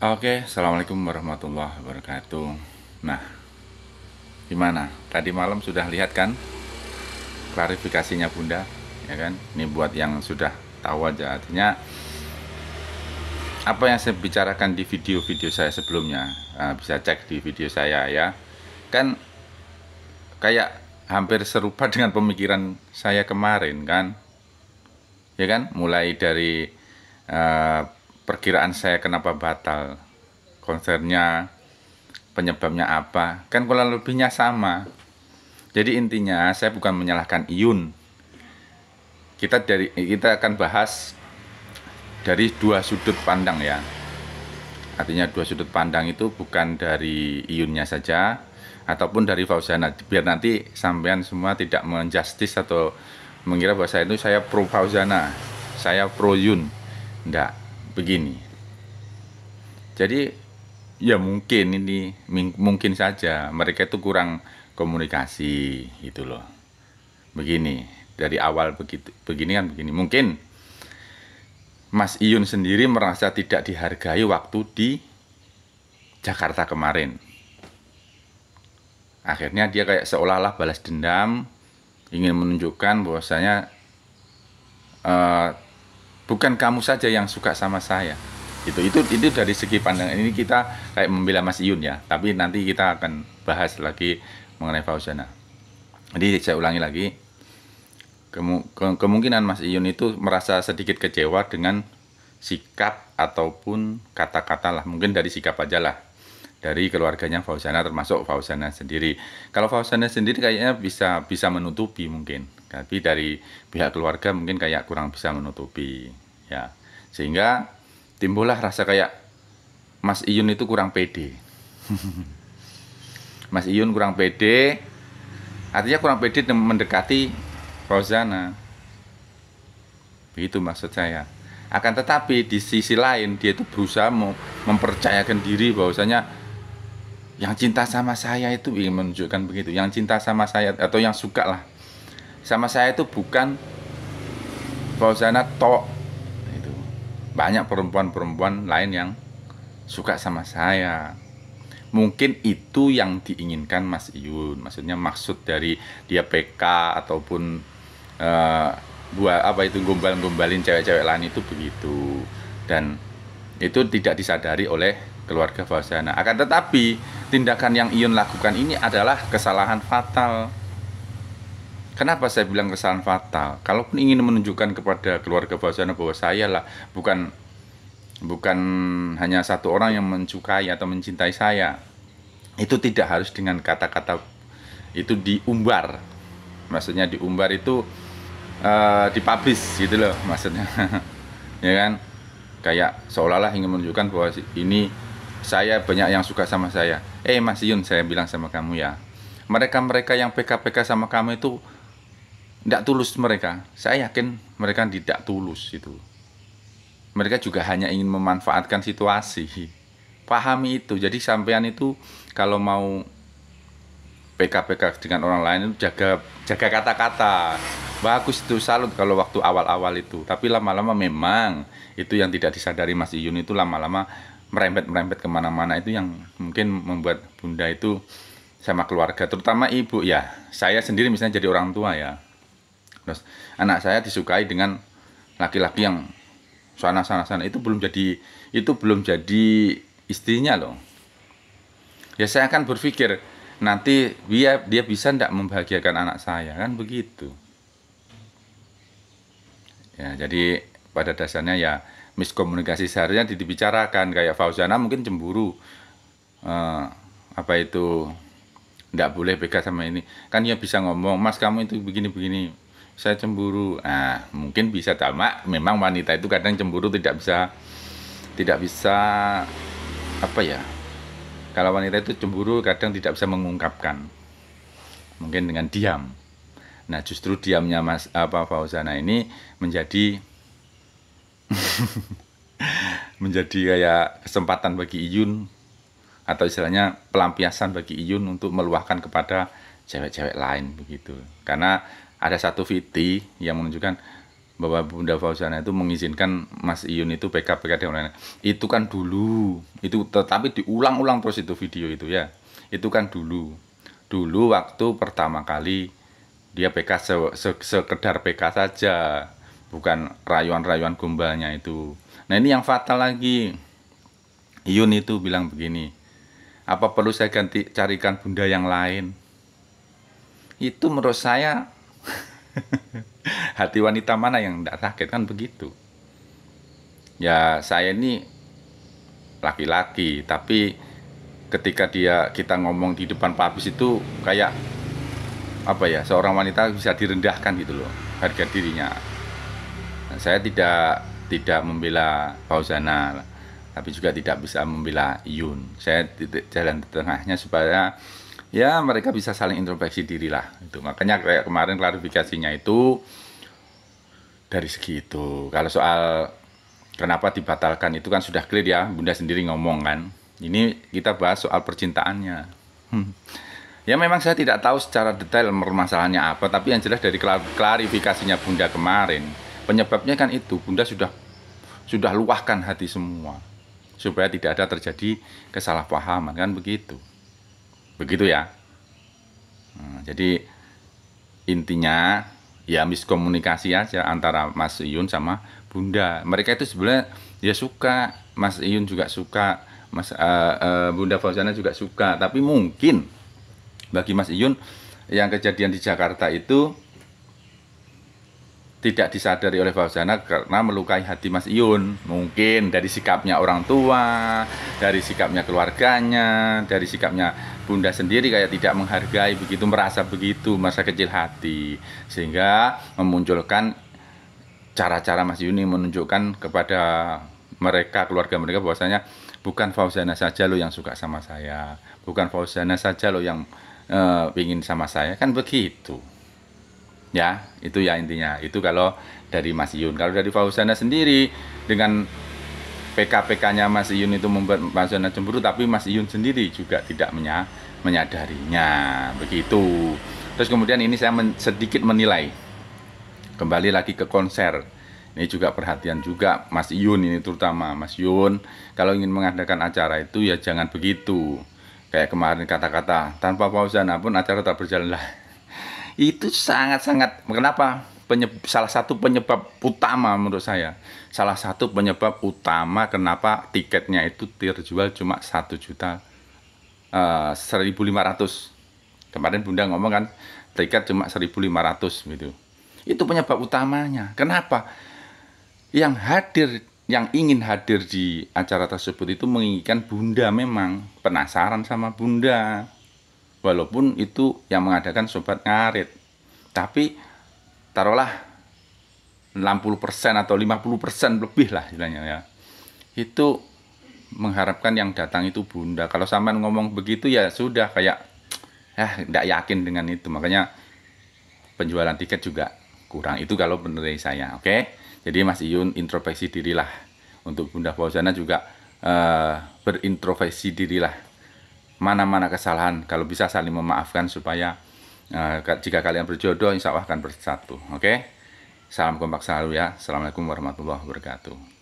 Oke, assalamualaikum warahmatullahi wabarakatuh. Nah, gimana? Tadi malam sudah lihat kan klarifikasinya Bunda, ya kan? Ini buat yang sudah tahu aja. Artinya apa yang saya bicarakan di video-video saya sebelumnya, bisa cek di video saya ya. Kan kayak hampir serupa dengan pemikiran saya kemarin kan, ya kan? Mulai dari eh, perkiraan saya kenapa batal konsernya, penyebabnya apa, kan kurang lebihnya sama. Jadi intinya saya bukan menyalahkan Iyun. Kita akan bahas dari dua sudut pandang ya. Artinya dua sudut pandang itu bukan dari Iyunnya saja ataupun dari Fauzana. Biar nanti sampean semua tidak menjustis atau mengira bahwa saya pro Fauzana, saya pro Yun. Enggak, begini. Jadi ya mungkin saja mereka itu kurang komunikasi gitu loh. Begini, dari awal begini kan begini. Mungkin Mas Iyun sendiri merasa tidak dihargai waktu di Jakarta kemarin. Akhirnya dia kayak seolah-olah balas dendam, ingin menunjukkan bahwasanya eh, bukan kamu saja yang suka sama saya. Itu dari segi pandangan ini kita kayak membela Mas Iyun ya. Tapi nanti kita akan bahas lagi mengenai Fauzana. Jadi saya ulangi lagi, kemungkinan Mas Iyun itu merasa sedikit kecewa dengan sikap ataupun kata-kata lah, mungkin dari sikap aja lah dari keluarganya Fauzana, termasuk Fauzana sendiri. Kalau Fauzana sendiri kayaknya bisa menutupi mungkin, tapi dari pihak keluarga mungkin kayak kurang bisa menutupi ya, sehingga timbullah rasa kayak Mas Iyun itu kurang pede. Mas Iyun kurang pede, artinya kurang pede mendekati Fauzana, begitu maksud saya. Akan tetapi di sisi lain dia itu berusaha mempercayakan diri bahwasanya yang cinta sama saya itu ingin menunjukkan begitu. Yang cinta sama saya atau yang suka lah sama saya itu bukan Fauzana tok. Itu banyak perempuan-perempuan lain yang suka sama saya. Mungkin itu yang diinginkan Mas Iyun. Maksudnya maksud dari dia PK ataupun eh, buat apa itu gombal-gombalin cewek-cewek lain itu begitu. Dan itu tidak disadari oleh keluarga Fauzana. Akan tetapi tindakan yang Iyun lakukan ini adalah kesalahan fatal. Kenapa saya bilang kesalahan fatal? Kalaupun ingin menunjukkan kepada keluarga Fauzana bahwa saya lah bukan bukan hanya satu orang yang mensukai atau mencintai saya, itu tidak harus dengan kata-kata itu diumbar. Maksudnya diumbar itu dipublish gitu loh maksudnya. Ya kan, kayak seolah-olah ingin menunjukkan bahwa ini saya banyak yang suka sama saya. Mas Yun, saya bilang sama kamu ya, mereka-mereka yang PK-PK sama kamu itu tidak tulus mereka. Saya yakin mereka tidak tulus itu. Mereka juga hanya ingin memanfaatkan situasi. Pahami itu. Jadi sampean itu kalau mau PK-PK dengan orang lain itu jaga kata-kata. Bagus itu, salut kalau waktu awal-awal itu. Tapi lama-lama memang itu yang tidak disadari Mas Iyun itu lama-lama merembet kemana-mana, itu yang mungkin membuat Bunda itu sama keluarga, terutama ibu ya. Saya sendiri misalnya jadi orang tua ya. Terus anak saya disukai dengan laki-laki yang sana itu belum jadi istrinya loh. Ya saya akan berpikir nanti dia bisa tidak membahagiakan anak saya kan begitu. Ya jadi pada dasarnya ya miskomunikasi seharusnya dibicarakan. Kayak Fauzana mungkin cemburu, apa itu tidak boleh pegang sama ini kan, dia bisa ngomong, Mas kamu itu begini-begini, saya cemburu. Nah mungkin bisa, sama memang wanita itu kadang cemburu tidak bisa apa ya, kalau wanita itu cemburu kadang tidak bisa mengungkapkan, mungkin dengan diam. Nah justru diamnya Fauzana ini menjadi menjadi kayak kesempatan bagi Iyun, atau istilahnya pelampiasan bagi Iyun untuk meluahkan kepada cewek-cewek lain begitu. Karena ada satu VT yang menunjukkan bahwa Bunda Fauzana itu mengizinkan Mas Iyun itu PK-PK dan lain-lain. Itu kan dulu, itu tetapi diulang-ulang terus itu video itu ya. Itu kan dulu. Dulu waktu pertama kali dia PK sekedar PK saja, bukan rayuan-rayuan gombalnya itu. Nah, ini yang fatal lagi. Iyun itu bilang begini, apa perlu saya carikan bunda yang lain? Itu menurut saya hati wanita mana yang tidak sakit, kan begitu. Ya saya ini laki-laki, tapi ketika kita ngomong di depan publis itu kayak apa ya, seorang wanita bisa direndahkan gitu loh harga dirinya. Nah, saya tidak membela Fauzana, tapi juga tidak bisa membela Iyun. Saya jalan di tengahnya supaya ya mereka bisa saling introspeksi diri lah. Itu makanya kayak kemarin klarifikasinya itu dari segitu. Kalau soal kenapa dibatalkan itu kan sudah clear ya, Bunda sendiri ngomong kan. Ini kita bahas soal percintaannya. Ya memang saya tidak tahu secara detail permasalahannya apa, tapi yang jelas dari klarifikasinya Bunda kemarin, penyebabnya kan itu, Bunda sudah luahkan hati semua supaya tidak ada terjadi kesalahpahaman, kan begitu ya. Nah, jadi intinya ya miskomunikasi aja antara Mas Iyun sama Bunda. Mereka itu sebenarnya ya suka, Mas Iyun juga suka, Bunda Fauzana juga suka, tapi mungkin bagi Mas Iyun yang kejadian di Jakarta itu tidak disadari oleh Fauzana karena melukai hati Mas Iyun. Mungkin dari sikapnya orang tua, dari sikapnya keluarganya, dari sikapnya Bunda sendiri kayak tidak menghargai begitu, merasa kecil hati, sehingga memunculkan cara-cara Mas Iyun menunjukkan kepada mereka, keluarga mereka, bahwasanya bukan Fauzana saja lo yang suka sama saya, bukan Fauzana saja lo yang ingin sama saya, kan begitu. Ya, itu ya intinya. Itu kalau dari Mas Iyun. Kalau dari Fauzana sendiri, dengan PK-PK-nya Mas Iyun itu membuat Fauzana cemburu, tapi Mas Iyun sendiri juga tidak menyadarinya. Begitu. Terus kemudian ini saya sedikit menilai. Kembali lagi ke konser. Ini juga perhatian juga Mas Iyun ini, terutama Mas Iyun. Kalau ingin mengadakan acara itu ya jangan begitu. Kayak kemarin kata-kata, tanpa Fauzana pun acara tak berjalan lah. Itu sangat-sangat, kenapa? Salah satu penyebab utama menurut saya, salah satu penyebab utama kenapa tiketnya itu terjual cuma 1.100.000 kemarin Bunda ngomong kan tiket cuma 1.500 gitu. Itu penyebab utamanya. Kenapa? Yang ingin hadir di acara tersebut itu menginginkan Bunda, memang penasaran sama Bunda. Walaupun itu yang mengadakan Sobat Ngarit, tapi taruhlah 60% atau 50% lebih lah istilahnya ya, itu mengharapkan yang datang itu Bunda. Kalau sampean ngomong begitu ya sudah kayak tidak yakin dengan itu, makanya penjualan tiket juga kurang. Itu kalau menurut saya. Oke, jadi Mas Iyun introspeksi dirilah. Untuk Bunda Fauzana juga berintrospeksi dirilah, mana-mana kesalahan, kalau bisa saling memaafkan supaya jika kalian berjodoh insya Allah akan bersatu. Oke, salam kompak selalu ya. Assalamualaikum warahmatullahi wabarakatuh.